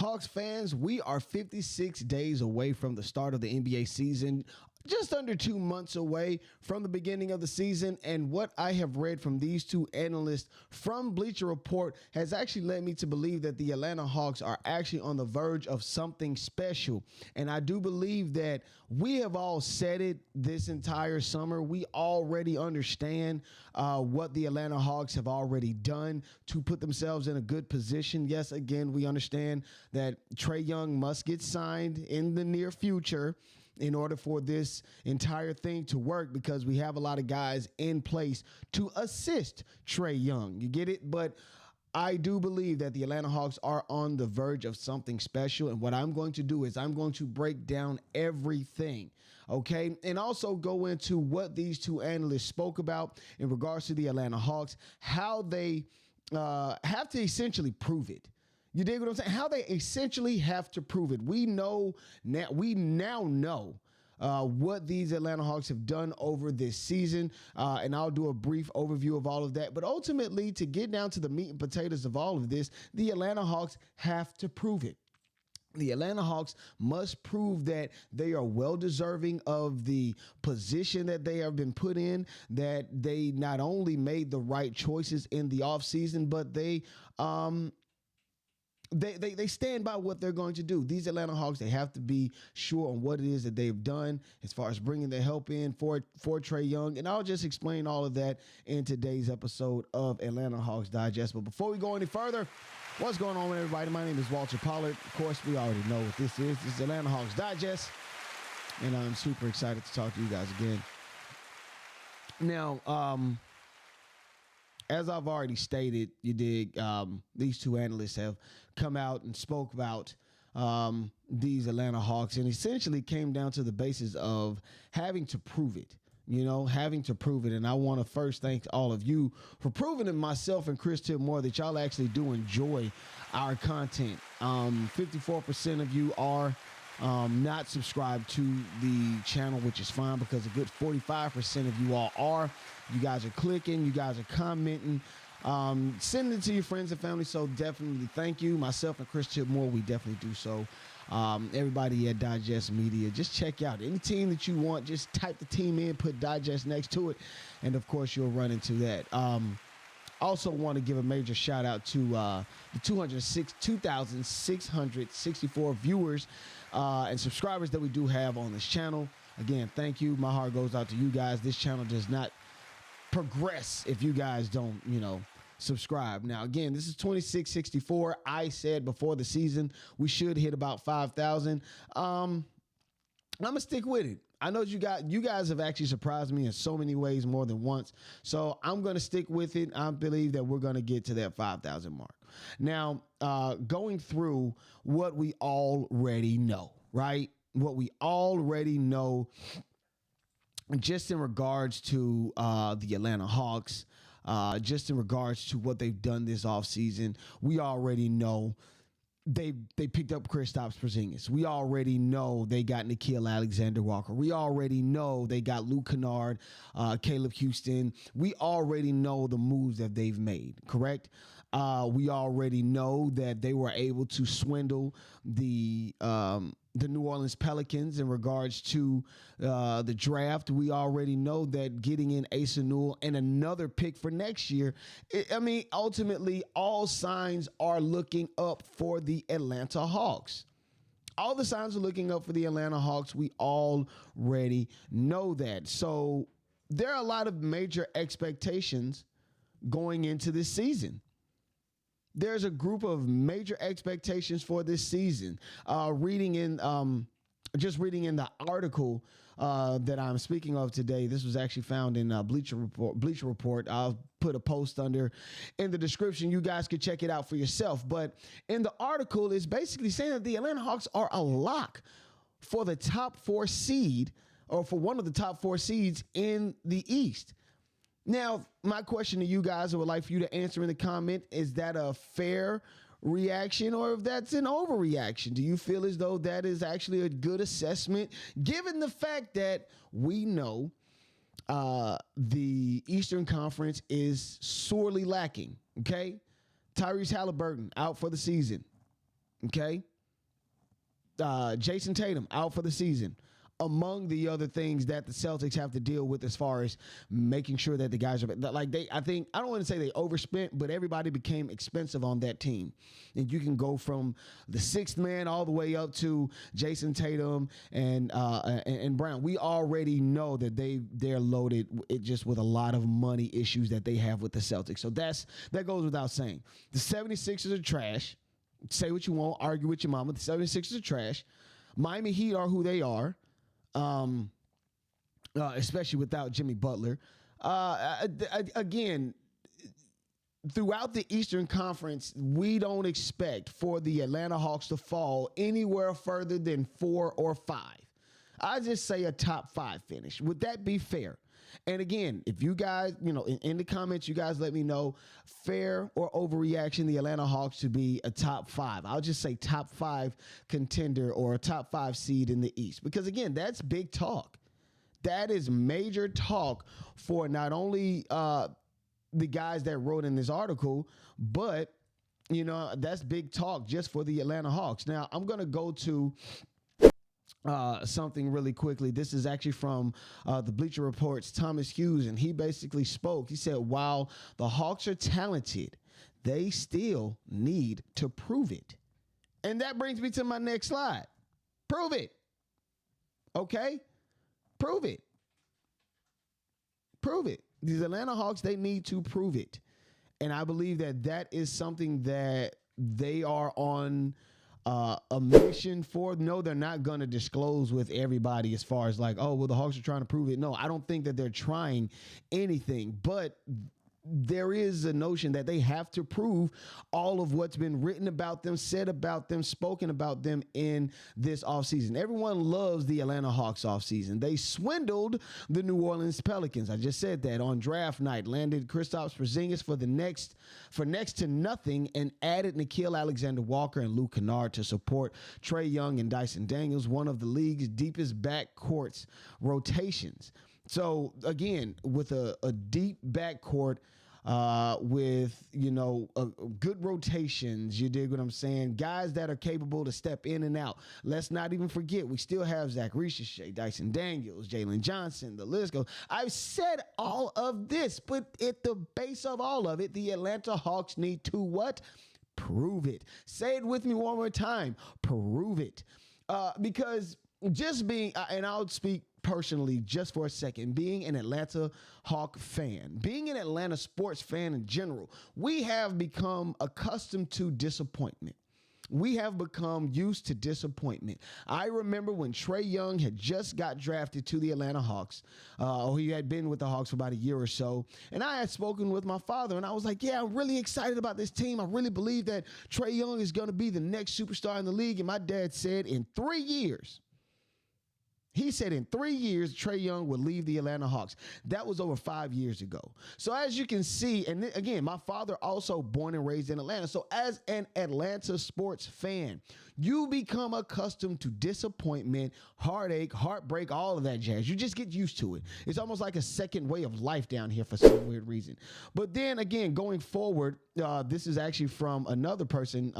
Hawks fans, we are 56 days away from the start of the NBA season, just under 2 months away from the beginning of the season. And what I have read from these two analysts from Bleacher Report has actually led me to believe that the Atlanta Hawks are actually on the verge of something special. And I do believe that we have all said it this entire summer. We already understand what the Atlanta Hawks have already done to put themselves in a good position. Yes, again, we understand that Trae Young must get signed in the near future in order for this entire thing to work, because we have a lot of guys in place to assist Trae Young. You get it? But I do believe that the Atlanta Hawks are on the verge of something special. And what I'm going to do is I'm going to break down everything, okay? And also go into what these two analysts spoke about in regards to the Atlanta Hawks, how they have to essentially prove it. You dig what I'm saying? How they essentially have to prove it. We now know what these Atlanta Hawks have done over this season, and I'll do a brief overview of all of that. But ultimately, to get down to the meat and potatoes of all of this, the Atlanta Hawks have to prove it. The Atlanta Hawks must prove that they are well deserving of the position that they have been put in, that they not only made the right choices in the offseason, but they stand by what they're going to do. These Atlanta Hawks, they have to be sure on what it is that they've done as far as bringing their help in for Trae Young. And I'll just explain all of that in today's episode of Atlanta Hawks Digest. But before we go any further, what's going on, everybody? My name is Walter Pollard. Of course, we already know what this is. This is Atlanta Hawks Digest, and I'm super excited to talk to you guys again. Now, as I've already stated, you dig, these two analysts have come out and spoke about these Atlanta Hawks, and essentially came down to the basis of having to prove it. Having to prove it. And I want to first thank all of you for proving to myself and Chris Tipmore that y'all actually do enjoy our content. 54% of you are not subscribed to the channel, which is fine, because a good 45% of you all are. You guys are clicking, you guys are commenting, sending it to your friends and family. So definitely thank you. Myself and Chris Tipmore, we definitely do so. Everybody at Digest Media, just check out any team that you want. Just type the team in, put Digest next to it, and of course you'll run into that. Also want to give a major shout out to the 2,664 viewers and subscribers that we do have on this channel. Again, thank you. My heart goes out to you guys. This channel does not progress if you guys don't, subscribe. Now, again, this is 2,664. I said before the season we should hit about 5,000. I'm gonna stick with it. I know you guys have actually surprised me in so many ways more than once. So I'm going to stick with it. I believe that we're going to get to that 5,000 mark. Now, going through what we already know, right? What we already know just in regards to the Atlanta Hawks, just in regards to what they've done this offseason, we already know they picked up Kristaps Porzingis. We already know they got Nickeil Alexander-Walker. We already know they got Luke Kennard, Caleb Houston. We already know the moves that they've made, correct? We already know that they were able to swindle the New Orleans Pelicans in regards to the draft. We already know that getting in Asa Newell and another pick for next year, ultimately, all signs are looking up for the Atlanta Hawks. All the signs are looking up for the Atlanta Hawks. We already know that. So there are a lot of major expectations going into this season. There's a group of major expectations for this season. Reading in the article that I'm speaking of today, this was actually found in Bleacher Report. I'll put a post under in the description. You guys could check it out for yourself. But in the article, it's basically saying that the Atlanta Hawks are a lock for the top 4 seed, or for one of the top 4 seeds in the East. Now, my question to you guys, I would like for you to answer in the comment, is that a fair reaction, or if that's an overreaction? Do you feel as though that is actually a good assessment, given the fact that we know the Eastern Conference is sorely lacking, okay? Tyrese Halliburton out for the season, okay? Jason Tatum out for the season. Among the other things that the Celtics have to deal with as far as making sure that the guys are like I don't want to say they overspent, but everybody became expensive on that team. And you can go from the sixth man all the way up to Jason Tatum and Brown. We already know that they're loaded just with a lot of money issues that they have with the Celtics. So that goes without saying. The 76ers are trash. Say what you want, argue with your mama. The 76ers are trash. Miami Heat are who they are. Especially without Jimmy Butler. Again, throughout the Eastern Conference, we don't expect for the Atlanta Hawks to fall anywhere further than 4 or 5. I just say a top 5 finish. Would that be fair? And again, if you guys, in the comments, you guys let me know fair or overreaction, the Atlanta Hawks to be a top 5. I'll just say top 5 contender or a top 5 seed in the East. Because again, that's big talk. That is major talk for not only the guys that wrote in this article, but, that's big talk just for the Atlanta Hawks. Now, I'm going to go to something really quickly. This is actually from the Bleacher Report's Thomas Hughes, and he basically spoke. He said, while the Hawks are talented, they still need to prove it. And that brings me to my next slide. Prove it. Okay? Prove it. Prove it. These Atlanta Hawks, they need to prove it. And I believe that is something that they are on a mission for. No, they're not going to disclose with everybody as far as like, oh, well, the Hawks are trying to prove it. No, I don't think that they're trying anything, but there is a notion that they have to prove all of what's been written about them, said about them, spoken about them in this offseason. Everyone loves the Atlanta Hawks offseason. They swindled the New Orleans Pelicans. I just said that on draft night. Landed Kristaps Porzingis for next to nothing and added Nickeil Alexander-Walker and Luke Kennard to support Trae Young and Dyson Daniels, one of the league's deepest backcourts rotations. So, again, with a deep backcourt, with, good rotations, you dig what I'm saying? Guys that are capable to step in and out. Let's not even forget, we still have Zaccharie Risacher, Dyson Daniels, Jalen Johnson, the list goes. I've said all of this, but at the base of all of it, the Atlanta Hawks need to what? Prove it. Say it with me one more time. Prove it. Because just being, and I'll speak personally just for a second, being an Atlanta Hawk fan, being an Atlanta sports fan in general, we have become accustomed to disappointment. We have become used to disappointment. I remember when Trae Young had just got drafted to the Atlanta Hawks, or he had been with the Hawks for about a year or so, and I had spoken with my father, and I was like, yeah, I'm really excited about this team. I really believe that Trae Young is going to be the next superstar in the league, and my dad said in 3 years, he said in 3 years, Trae Young would leave the Atlanta Hawks. That was over 5 years ago. So as you can see, and again, my father also born and raised in Atlanta. So as an Atlanta sports fan, you become accustomed to disappointment, heartache, heartbreak, all of that jazz. You just get used to it. It's almost like a second way of life down here for some weird reason. But then again, going forward, this is actually from another person,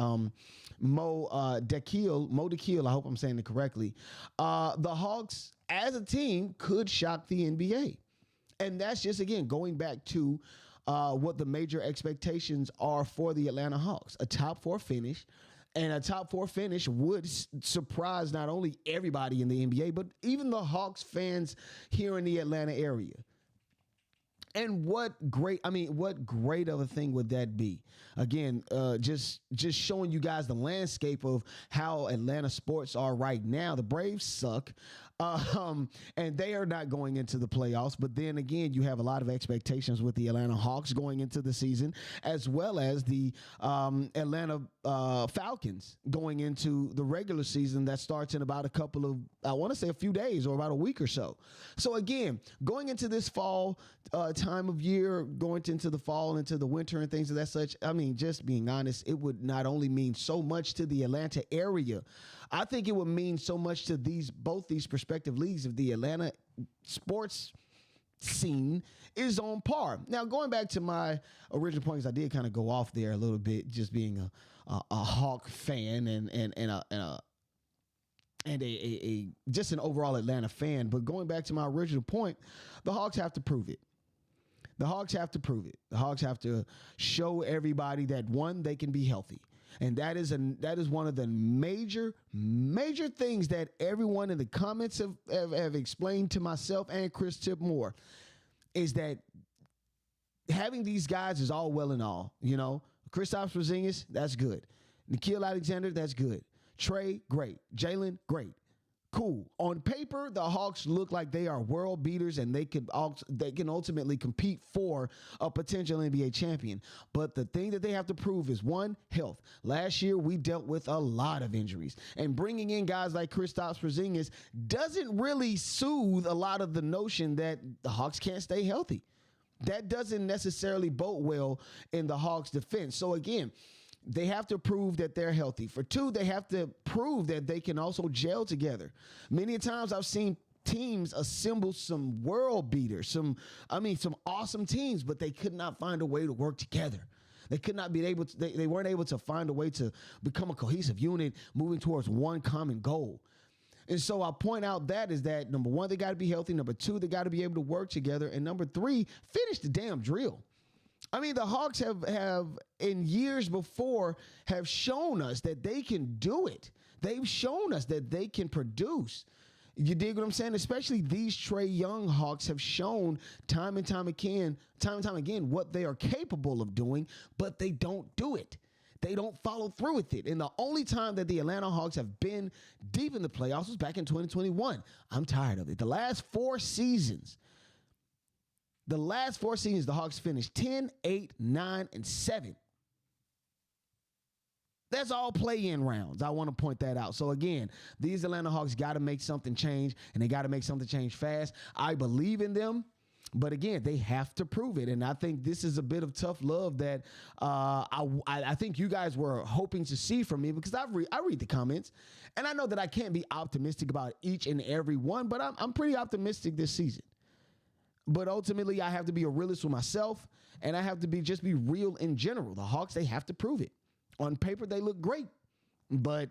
Mo Dakhil, I hope I'm saying it correctly. The Hawks as a team could shock the NBA. And that's just, again, going back to what the major expectations are for the Atlanta Hawks. A top 4 finish. And a top 4 finish would surprise not only everybody in the NBA, but even the Hawks fans here in the Atlanta area. And what great of a thing would that be? Again, just showing you guys the landscape of how Atlanta sports are right now. The Braves suck, and they are not going into the playoffs. But then again, you have a lot of expectations with the Atlanta Hawks going into the season, as well as the Atlanta Falcons going into the regular season that starts in about a few days or about a week or so. So again, going into this fall time of year, going into the fall, into the winter and things of that such, I mean, just being honest, it would not only mean so much to the Atlanta area, I think it would mean so much to both these prospective leagues if the Atlanta sports scene is on par. Now, going back to my original points, I did kind of go off there a little bit, just being a Hawk fan and a and a just an overall Atlanta fan. But going back to my original point, the Hawks have to prove it. The Hawks have to prove it. The Hawks have to show everybody that, one, they can be healthy. And that is one of the major things that everyone in the comments have explained to myself and Chris Tipmore, is that having these guys is all well and all. You know, Kristaps Porzingis, that's good. Nickeil Alexander, that's good. Trae, great. Jalen, great. Cool. On paper, the Hawks look like they are world beaters and they can ultimately compete for a potential NBA champion. But the thing that they have to prove is, one, health. Last year, we dealt with a lot of injuries. And bringing in guys like Kristaps Porzingis doesn't really soothe a lot of the notion that the Hawks can't stay healthy. That doesn't necessarily bode well in the Hawks' defense. So, again, they have to prove that they're healthy. For two, they have to prove that they can also gel together. Many times I've seen teams assemble some world beaters, some awesome teams, but they could not find a way to work together. They could not be able to, they weren't able to find a way to become a cohesive unit moving towards one common goal. And so I point out that is that, number one, they got to be healthy. Number two, they got to be able to work together. And number three, finish the damn drill. I mean, the Hawks have in years before have shown us that they can do it. They've shown us that they can produce. You dig what I'm saying? Especially these Trae Young Hawks have shown time and time again what they are capable of doing, but they don't do it. They don't follow through with it. And the only time that the Atlanta Hawks have been deep in the playoffs was back in 2021. I'm tired of it. The last four seasons, the Hawks finished 10, 8, 9, and 7. That's all play-in rounds. I want to point that out. So, again, these Atlanta Hawks got to make something change, and they got to make something change fast. I believe in them, but, again, they have to prove it. And I think this is a bit of tough love that I think you guys were hoping to see from me, because I read the comments, and I know that I can't be optimistic about each and every one, but I'm pretty optimistic this season. But ultimately, I have to be a realist with myself, and I have to just be real in general. The Hawks, they have to prove it. On paper, they look great, but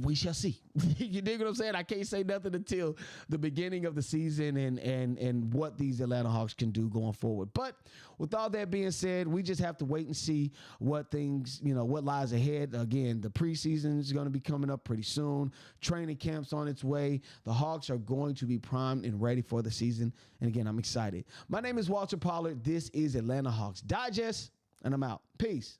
we shall see. You dig what I'm saying? I can't say nothing until the beginning of the season and what these Atlanta Hawks can do going forward. But with all that being said, we just have to wait and see what lies ahead. Again, the preseason is going to be coming up pretty soon. Training camp's on its way. The Hawks are going to be primed and ready for the season. And again, I'm excited. My name is Walter Pollard. This is Atlanta Hawks Digest, and I'm out. Peace.